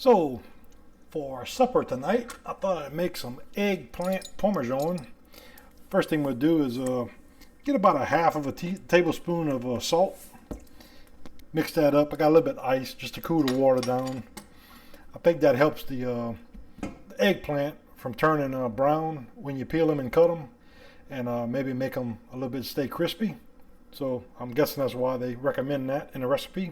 So for supper tonight, I thought I'd make some eggplant parmesan. First thing we'll do is get about a half of a tablespoon of salt. Mix that up. I got a little bit of ice just to cool the water down. I think that helps the eggplant from turning brown when you peel them and cut them, and maybe make them a little bit stay crispy. So I'm guessing that's why they recommend that in the recipe.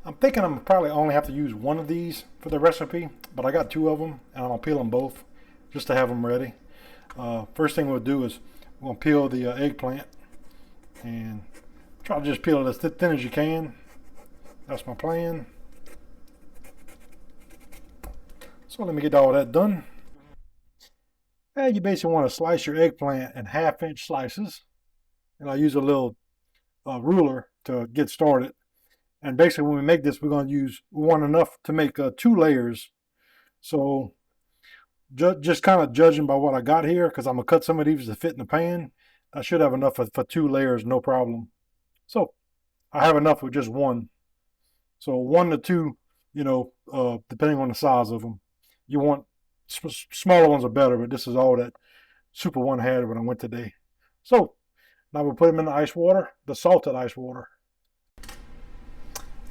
I'm thinking I'm probably only have to use one of these for the recipe, but I got two of them and I'm gonna peel them both just to have them ready. First thing we'll do is we'll peel the eggplant and try to just peel it as thin as you can. That's my plan. So let me get all that done. And you basically want to slice your eggplant in 1/2-inch slices. And I'll use a little ruler to get started. And basically when we make this, we want enough to make 2 layers. So just kind of judging by what I got here, because I'm going to cut some of these to fit in the pan, I should have enough for 2 layers, no problem. So I have enough with just one. So 1 to 2, depending on the size of them. You want smaller ones are better, but this is all that Super One had when I went today. So now we'll put them in the ice water, the salted ice water.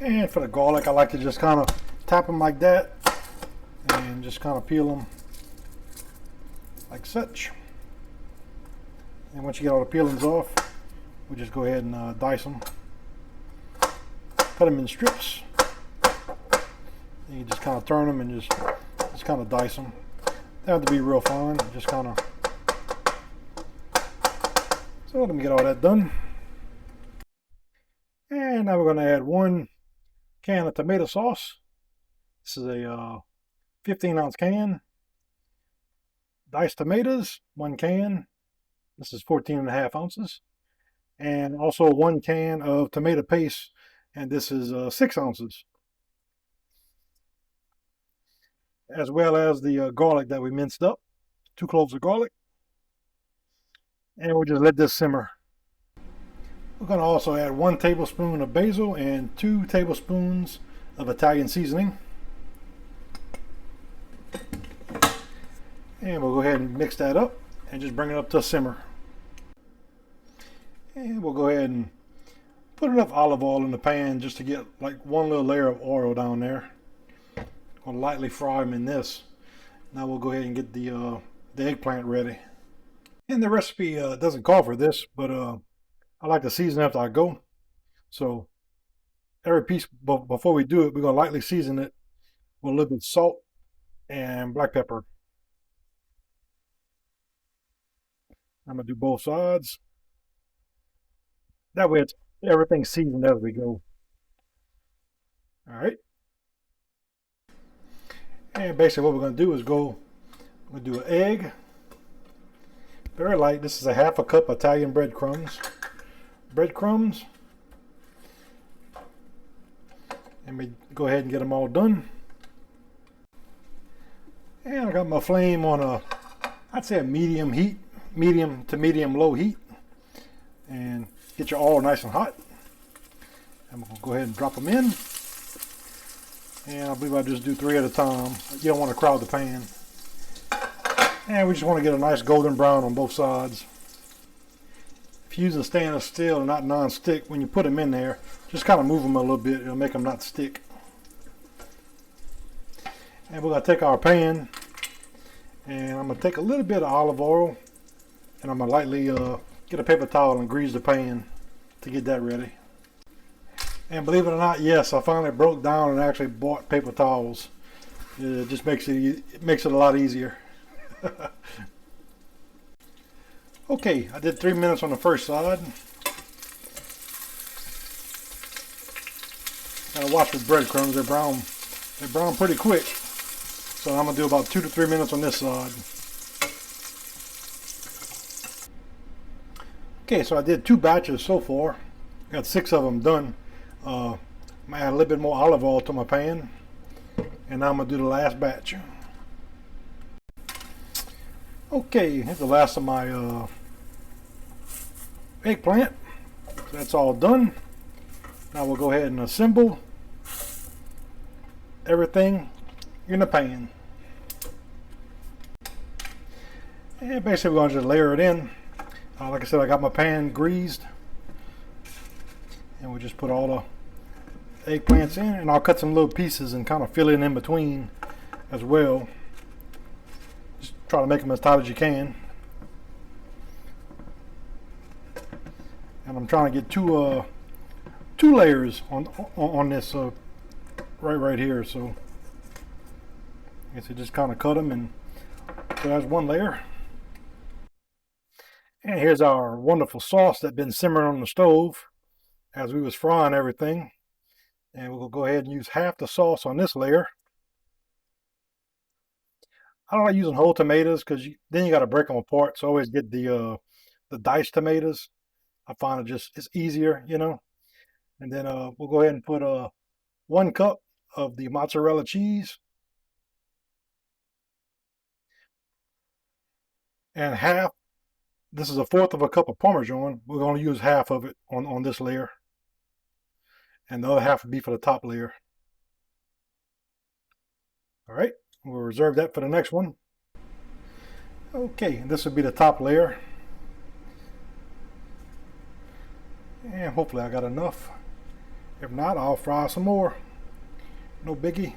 And for the garlic, I like to just kind of tap them like that and just kind of peel them like such. And once you get all the peelings off, we just go ahead and dice them. Cut them in strips. And you just kind of turn them and just kind of dice them. They don't have to be real fine, just kind of. So let me get all that done. And now we're going to add 1 can of tomato sauce. This is a 15-ounce can. Diced tomatoes, 1 can. This is 14.5 ounces. And also 1 can of tomato paste, and this is 6 ounces. As well as the garlic that we minced up, 2 cloves of garlic. And we'll just let this simmer. We're going to also add 1 tablespoon of basil and 2 tablespoons of Italian seasoning. And we'll go ahead and mix that up and just bring it up to a simmer. And we'll go ahead and put enough olive oil in the pan just to get like 1 little layer of oil down there. Going to lightly fry them in this. Now we'll go ahead and get the eggplant ready. And the recipe doesn't call for this, but I like to season after I go. So every piece, before we do it, we're going to lightly season it with a little bit of salt and black pepper. I'm going to do both sides. That way everything's seasoned as we go. All right. And basically what we're going to do is we're going to do an egg. Very light. This is a 1/2 cup Italian breadcrumbs. And we go ahead and get them all done. And I got my flame on I'd say a medium heat, medium to medium low heat. And get your oil nice and hot. I'm going to go ahead and drop them in. And I believe I just do 3 at a time. You don't want to crowd the pan. And we just want to get a nice golden brown on both sides. If you're using stainless steel and not non-stick, when you put them in there, just kind of move them a little bit. It'll make them not stick. And we're going to take our pan, and I'm going to take a little bit of olive oil, and I'm going to lightly get a paper towel and grease the pan to get that ready. And believe it or not, yes, I finally broke down and actually bought paper towels. It just makes it a lot easier. Okay, I did 3 minutes on the first side. Gotta watch with breadcrumbs, they're brown pretty quick. So I'm gonna do about 2 to 3 minutes on this side. Okay, so I did 2 batches so far. Got 6 of them done. I'm gonna add a little bit more olive oil to my pan, and now I'm gonna do the last batch. Okay, here's the last of my eggplant. So that's all done. Now we'll go ahead and assemble. everything in the pan. And basically we're going to just layer it in. Like I said, I got my pan greased. And we'll just put all the eggplants in, and I'll cut some little pieces and kind of fill it in between as well. Just try to make them as tight as you can. And I'm trying to get two layers on this right here. So I guess you just kind of cut them, and so that's one layer. And here's our wonderful sauce that's been simmering on the stove as we was frying everything. And we'll go ahead and use half the sauce on this layer. I don't like using whole tomatoes because then you got to break them apart. So I always get the diced tomatoes. I find it's easier, you know. And then we'll go ahead and put 1 cup of the mozzarella cheese. And half, this is 1/4 of a cup of Parmesan. We're going to use half of it on this layer. And the other half will be for the top layer. All right, we'll reserve that for the next one. Okay, and this will be the top layer. And hopefully I got enough. If not, I'll fry some more. No biggie.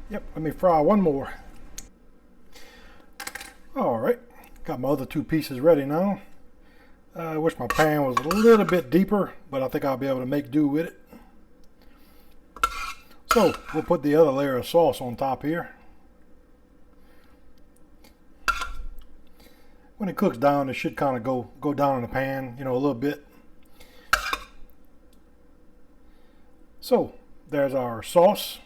Yep, let me fry one more. All right, got my other 2 pieces ready now. I wish my pan was a little bit deeper, but I think I'll be able to make do with it. So we'll put the other layer of sauce on top here. When it cooks down, it should kind of go down in the pan, you know, a little bit. So there's our sauce.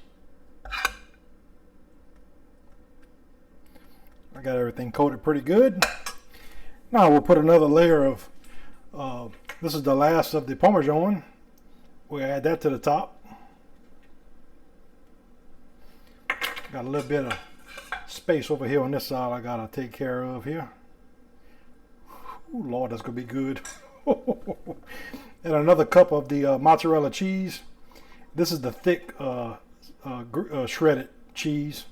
I got everything coated pretty good. Now we'll put another layer of, this is the last of the Parmesan. We'll add that to the top. Got a little bit of space over here on this side I gotta take care of here. Oh Lord, that's gonna be good. And another cup of the mozzarella cheese. This is the thick shredded cheese.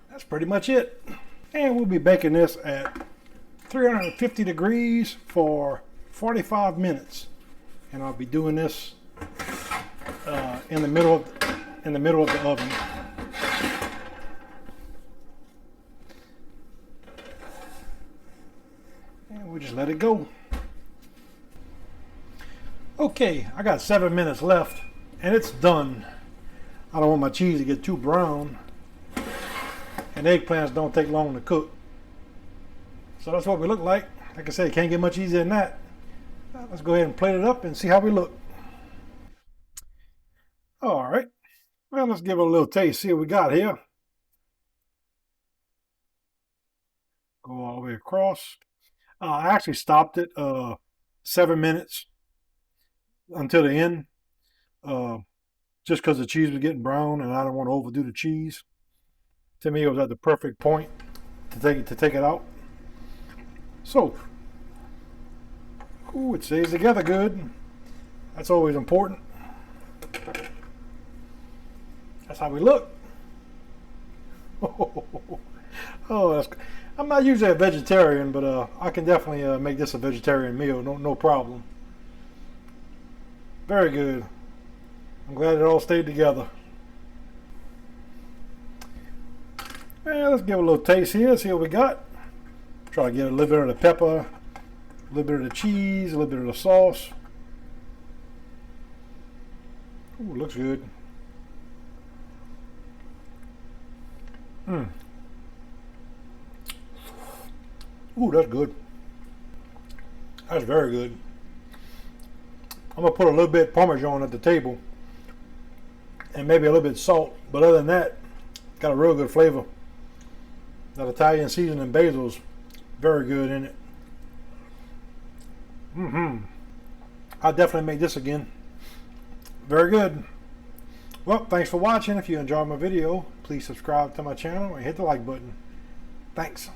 That's pretty much it. And we'll be baking this at 350 degrees for 45 minutes. And I'll be doing this in the middle of the oven. And we'll just let it go. Okay, I got 7 minutes left and it's done. I don't want my cheese to get too brown. And eggplants don't take long to cook. So that's what we look like. Like I said, it can't get much easier than that. Let's go ahead and plate it up and see how we look. All right. Well, let's give it a little taste, see what we got here. Go all the way across. I actually stopped it 7 minutes until the end. Just because the cheese was getting brown and I don't want to overdo the cheese. To me, it was at the perfect point to take it out. So, ooh, it stays together good. That's always important. That's how we look. Oh, I'm not usually a vegetarian, but I can definitely make this a vegetarian meal. No problem. Very good. I'm glad it all stayed together. Well, let's give it a little taste here, see what we got. Try to get a little bit of the pepper, a little bit of the cheese, a little bit of the sauce. Ooh, looks good. Ooh, that's good. That's very good. I'm gonna put a little bit of Parmesan at the table and maybe a little bit of salt, but other than that, got a real good flavor. That Italian seasoning basil's very good in it. I'll definitely make this again. Very good. Well, thanks for watching. If you enjoyed my video, please subscribe to my channel and hit the like button. Thanks.